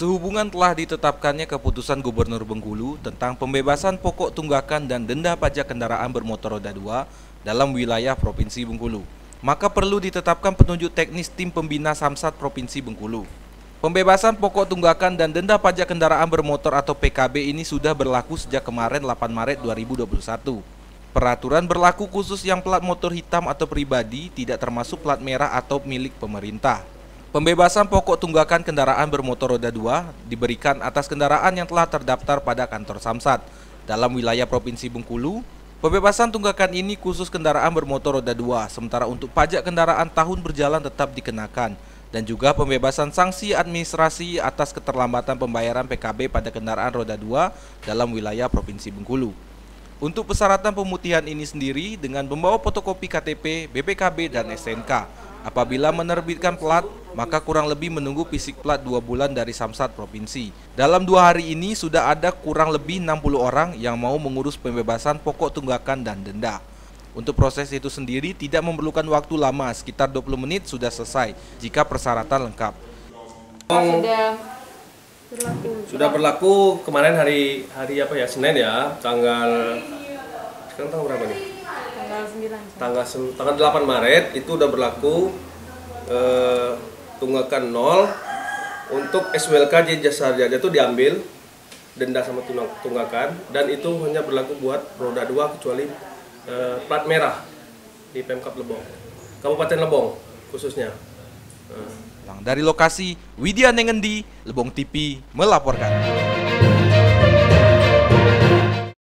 Sehubungan telah ditetapkannya keputusan Gubernur Bengkulu tentang pembebasan pokok tunggakan dan denda pajak kendaraan bermotor roda 2 dalam wilayah Provinsi Bengkulu, maka perlu ditetapkan petunjuk teknis tim pembina Samsat Provinsi Bengkulu. Pembebasan pokok tunggakan dan denda pajak kendaraan bermotor atau PKB ini sudah berlaku sejak kemarin 8 Maret 2021. Peraturan berlaku khusus yang plat motor hitam atau pribadi, tidak termasuk plat merah atau milik pemerintah. Pembebasan pokok tunggakan kendaraan bermotor roda 2 diberikan atas kendaraan yang telah terdaftar pada kantor Samsat. Dalam wilayah Provinsi Bengkulu, pembebasan tunggakan ini khusus kendaraan bermotor roda 2, sementara untuk pajak kendaraan tahun berjalan tetap dikenakan. Dan juga pembebasan sanksi administrasi atas keterlambatan pembayaran PKB pada kendaraan roda 2 dalam wilayah Provinsi Bengkulu. Untuk persyaratan pemutihan ini sendiri dengan membawa fotokopi KTP, BPKB, dan STNK. Apabila menerbitkan plat, maka kurang lebih menunggu fisik plat 2 bulan dari Samsat Provinsi. Dalam 2 hari ini sudah ada kurang lebih 60 orang yang mau mengurus pembebasan pokok tunggakan dan denda. Untuk proses itu sendiri tidak memerlukan waktu lama, sekitar 20 menit sudah selesai jika persyaratan lengkap. Sudah berlaku kemarin hari apa ya, Senin ya, sekarang tanggal berapa nih? Tanggal 8 Maret itu udah berlaku tunggakan 0. Untuk SWLK jasa raja itu diambil denda sama tunggakan, dan itu hanya berlaku buat roda 2 kecuali plat merah di Pemkab Lebong, Kabupaten Lebong khususnya. Dari lokasi, Widya Nengendi, Lebong TV melaporkan.